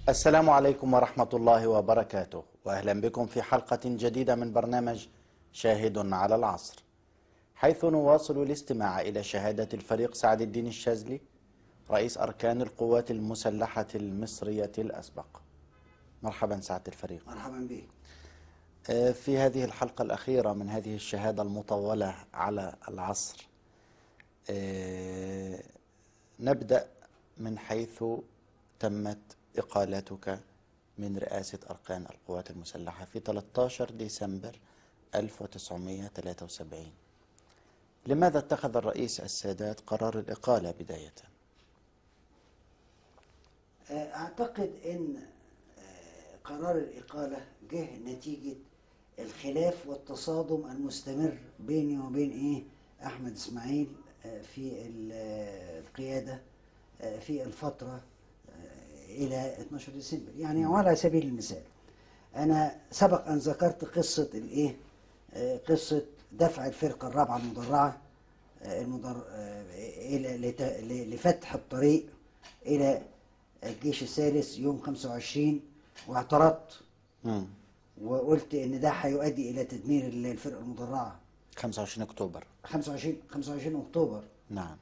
السلام عليكم ورحمة الله وبركاته، وأهلا بكم في حلقة جديدة من برنامج شاهد على العصر، حيث نواصل الاستماع إلى شهادة الفريق سعد الدين الشاذلي رئيس أركان القوات المسلحة المصرية الأسبق. مرحبا سعادة الفريق. مرحبا بك. في هذه الحلقة الأخيرة من هذه الشهادة المطولة على العصر، نبدأ من حيث تمت إقالتك من رئاسة أركان القوات المسلحة في 13 ديسمبر 1973. لماذا اتخذ الرئيس السادات قرار الإقالة بداية؟ أعتقد أن قرار الإقالة جه نتيجة الخلاف والتصادم المستمر بيني وبين أحمد إسماعيل في القيادة في الفترة إلى 12 ديسمبر. يعني على سبيل المثال، أنا سبق أن ذكرت قصة قصة دفع الفرقة الرابعة المدرعة لفتح الطريق إلى الجيش الثالث يوم 25، واعترضت وقلت إن ده هيؤدي إلى تدمير الفرقة المدرعة. 25 أكتوبر. 25 أكتوبر. نعم.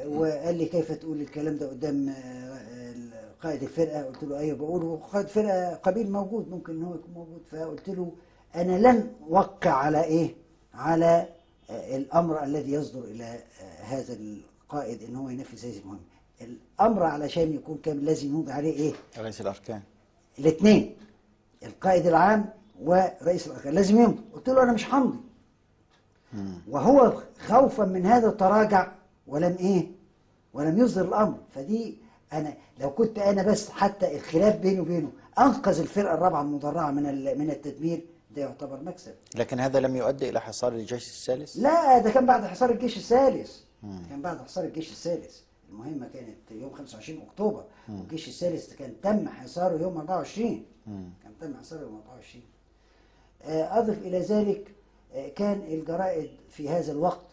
وقال لي كيف تقول الكلام ده قدام قائد الفرقة؟ قلت له أيوه بقوله، قائد الفرقة قبيل موجود، ممكن إن هو يكون موجود. فقلت له أنا لن أوقع على الأمر الذي يصدر إلى هذا القائد إن هو ينفذ هذه المهمة. الأمر علشان يكون كامل لازم يمضي عليه رئيس الأركان. الاثنين، القائد العام ورئيس الأركان لازم يمضي. قلت له أنا مش همضي. وهو خوفا من هذا تراجع ولم يصدر الأمر. فدي أنا لو كنت أنا بس حتى الخلاف بيني وبينه أنقذ الفرقة الرابعة المدرعة من التدمير، ده يعتبر مكسب. لكن هذا لم يؤدي إلى حصار الجيش الثالث؟ لا، ده كان بعد حصار الجيش الثالث. كان بعد حصار الجيش الثالث. المهمة كانت يوم 25 أكتوبر، والجيش الثالث كان تم حصاره يوم 24. كان تم حصاره يوم 24. أضف إلى ذلك، كان الجرائد في هذا الوقت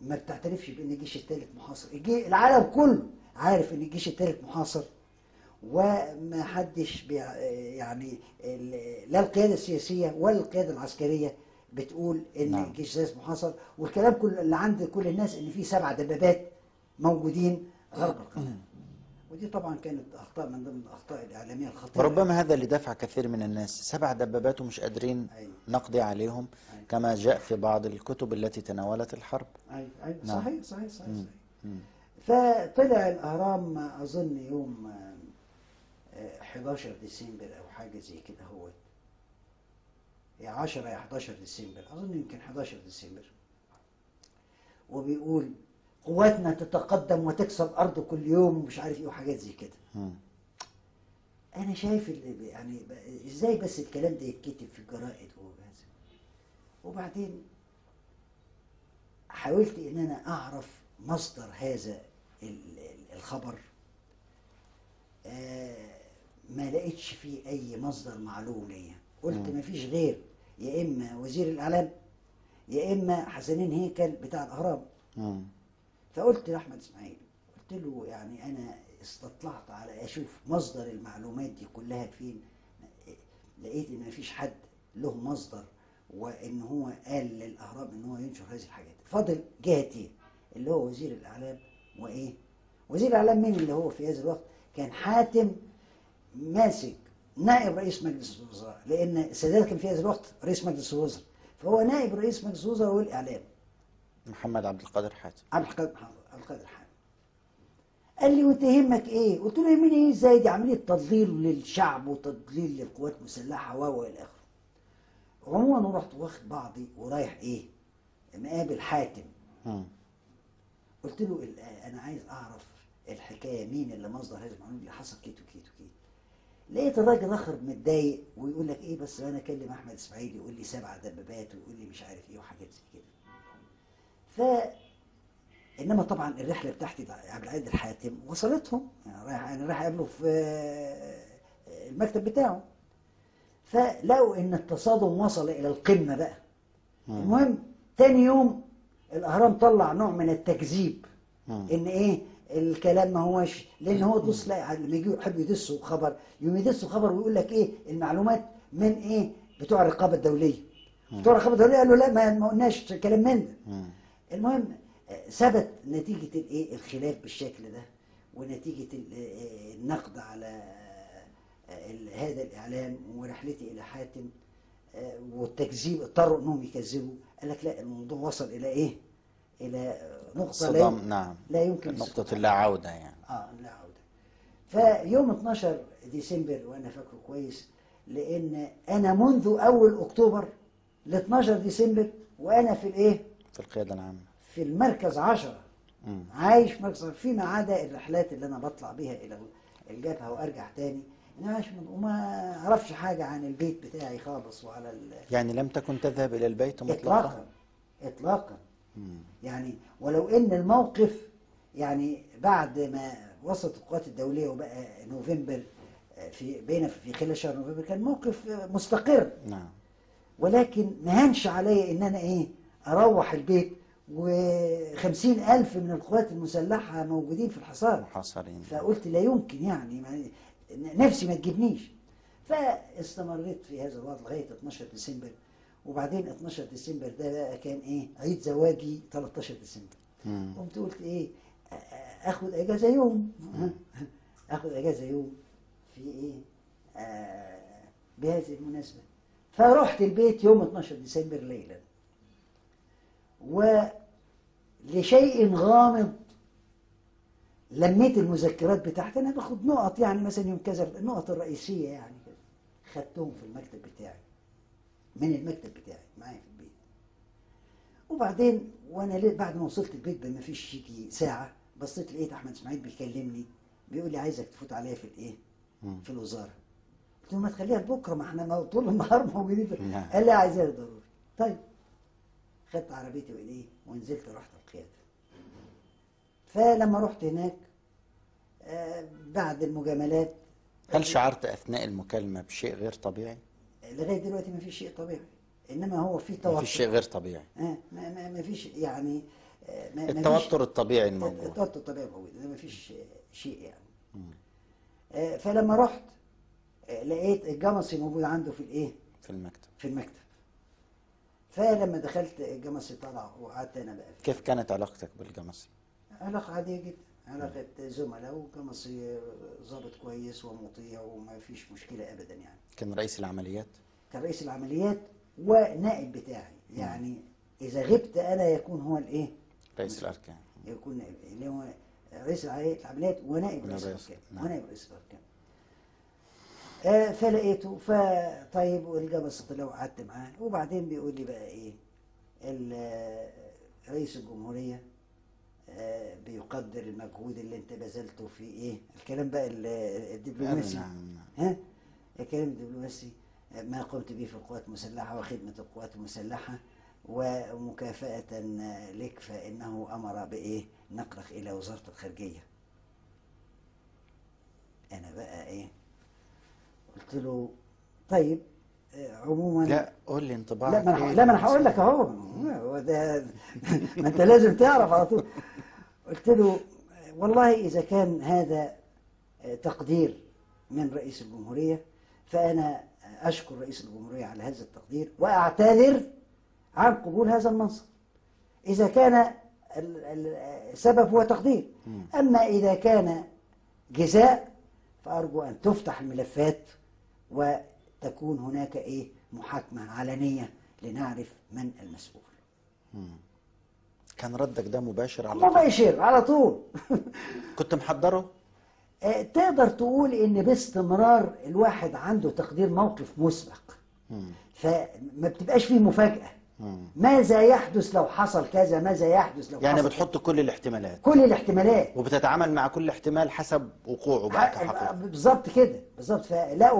ما بتعترفش بأن الجيش الثالث محاصر. العالم كله عارف أن الجيش الثالث محاصر، وما حدش يعني لا القيادة السياسية ولا القيادة العسكرية بتقول ان الجيش الثالث محاصر. والكلام كله اللي عند كل الناس ان في 7 دبابات موجودين غرب القناة. ودي طبعا كانت اخطاء من ضمن الاخطاء الاعلاميه الخطيره. وربما هذا اللي دفع كثير من الناس 7 دبابات ومش قادرين نقضي عليهم. كما جاء في بعض الكتب التي تناولت الحرب. ايوه صحيح. فطلع الاهرام اظن يوم 11 ديسمبر او حاجه زي كده، هو يا 10 يا 11 ديسمبر، اظن يمكن 11 ديسمبر، وبيقول قواتنا تتقدم وتكسر الارض كل يوم ومش عارف ايه وحاجات زي كده. انا شايف يعني ازاي بس الكلام ده يتكتب في الجرائد وبعدين حاولت ان انا اعرف مصدر هذا الخبر. ما لقيتش فيه اي مصدر معلوم ليا. قلت ما فيش غير يا اما وزير الاعلام يا اما حسنين هيكل بتاع الاهرام. فقلت لاحمد اسماعيل، قلت له يعني انا استطلعت على اشوف مصدر المعلومات دي كلها فين. لقيت ان ما فيش حد له مصدر وان هو قال للاهرام ان هو ينشر هذه الحاجات. فاضل جهتين اللي هو وزير الاعلام وزير الاعلام مين اللي هو في هذا الوقت كان حاتم ماسك نائب رئيس مجلس الوزراء، لان السادات كان في هذا الوقت رئيس مجلس الوزراء، فهو نائب رئيس مجلس الوزراء والاعلام محمد عبد القادر حاتم. عبد القادر حاتم. قال لي وانت يهمك ايه؟ قلت له يهمني ايه ازاي؟ دي عمليه تضليل للشعب وتضليل للقوات المسلحه والى اخره. عموما رحت واخد بعضي ورايح مقابل حاتم. قلت له انا عايز اعرف الحكايه، مين اللي مصدر هذه المعلومه اللي حصل كده وكده وكده. لقيت الراجل اخر متضايق ويقول لك ايه بس انا اكلم احمد اسماعيل يقول لي 7 دبابات ويقول لي مش عارف ايه وحاجات زي كده. انما طبعا الرحله بتاعتي عبد العزيز الحاتم وصلتهم، يعني انا رايح اقابله في المكتب بتاعه. فلقوا ان التصادم وصل الى القمه بقى. المهم تاني يوم الاهرام طلع نوع من التكذيب ان الكلام ما هوش، لان هو تبص تلاقي لما يجوا يحبوا يدسوا خبر، يوم يدسوا خبر ويقول لك ايه المعلومات من ايه بتوع الرقابه الدوليه. بتوع الرقابه الدوليه قالوا لا ما قلناش كلام من ده. المهم ثبت نتيجه الايه الخلاف بالشكل ده، ونتيجه النقد على هذا الاعلام ورحلتي الى حاتم والتكذيب، اضطروا انهم يكذبوا. قال لك لا، الموضوع وصل الى ايه؟ الى نقطه صدام، نعم، لا يمكن نقطة اللا عودة يعني. لا عودة. فيوم 12 ديسمبر وانا فاكره كويس، لان انا منذ اول اكتوبر ل 12 ديسمبر وانا في الايه؟ في القيادة العامة، في المركز 10. عايش في مركز 10 فيما عدا الرحلات اللي انا بطلع بيها الى الجبهه وارجع تاني. انا عايش وما اعرفش حاجه عن البيت بتاعي خالص وعلى يعني لم تكن تذهب الى البيت مطلقا؟ اطلاقا اطلاقا. يعني ولو ان الموقف يعني بعد ما وصلت القوات الدوليه وبقى نوفمبر في خلال شهر نوفمبر كان موقف مستقر. نعم. ولكن ما هنش عليا ان انا ايه اروح البيت و50,000 من القوات المسلحه موجودين في الحصار محاصرين. فقلت لا يمكن يعني نفسي ما تجيبنيش. فاستمريت في هذا الوضع لغايه 12 ديسمبر. وبعدين 12 ديسمبر ده بقى كان ايه عيد زواجي 13 ديسمبر. قمت قلت ايه اخد اجازه يوم اخد اجازه يوم في ايه بهذه المناسبه. فرحت البيت يوم 12 ديسمبر ليلا، ولشيء غامض لميت المذكرات بتاعتي. انا باخد نقط يعني مثلا يوم كذا، النقط الرئيسيه يعني كده خدتهم في المكتب بتاعي، من المكتب بتاعي معايا في البيت. وبعدين وانا بعد ما وصلت البيت بما فيش يجي ساعه بصيت لقيت احمد اسماعيل بيكلمني بيقول لي عايزك تفوت عليا في الايه في الوزاره. قلت له ما تخليها لبكره، ما احنا طول النهار موجودين. قال لي عايزها ضروري. طيب خدت عربيتي والايه ونزلت رحت القياده. فلما رحت هناك بعد المجاملات، هل شعرت اثناء المكالمه بشيء غير طبيعي؟ لغايه دلوقتي ما فيش شيء طبيعي، انما هو في توتر. ما فيش شيء غير طبيعي. ما فيش يعني التوتر الطبيعي الموجود. التوتر الطبيعي الموجود، ما فيش شيء يعني. فلما رحت لقيت الجمصي موجود عنده في الايه؟ في المكتب. فلما دخلت الجمصي طلع وقعدت انا بقى فيه. كيف كانت علاقتك بالجمصي؟ علاقة عادية جدا، علاقة زملاء، وجمصي ضابط كويس ومطيع وما فيش مشكلة ابدا يعني. كان رئيس العمليات؟ كان رئيس العمليات ونائب بتاعي، يعني اذا غبت انا يكون هو الايه؟ رئيس الاركان. يكون نائب اللي هو رئيس العمليات ونائب رئيس الاركان. ونائب رئيس الاركان. فلقيته فطيب والجمصي طلع وقعدت معاه. وبعدين بيقول لي بقى ايه رئيس الجمهورية بيقدر المجهود اللي انت بذلته في ايه الكلام بقى الدبلوماسي. نعم. الكلام الدبلوماسي ما قمت به في القوات المسلحة وخدمة القوات المسلحة، ومكافأة لك فإنه أمر بإيه نقلك إلى وزارة الخارجية. أنا بقى إيه قلت له طيب عموما. لا قول لي انطباعك. لا ما انا هقول لك اهو ده ما انت لازم تعرف على طول. قلت له والله اذا كان هذا تقدير من رئيس الجمهورية فانا اشكر رئيس الجمهورية على هذا التقدير واعتذر عن قبول هذا المنصب اذا كان السبب هو تقدير. اما اذا كان جزاء فارجو ان تفتح الملفات وتكون هناك ايه محاكمة علنية لنعرف من المسؤول. كان ردك ده مباشر على طول؟ مباشر على طول. كنت محضره؟ تقدر تقول ان باستمرار الواحد عنده تقدير موقف مسبق، فما بتبقاش فيه مفاجأة. ماذا يحدث لو حصل كذا، ماذا يحدث لو يعني حصل بتحط كذا. كل الاحتمالات. كل الاحتمالات وبتتعامل مع كل احتمال حسب وقوعه بقى كحقيقة. بالظبط كده بالظبط. فلا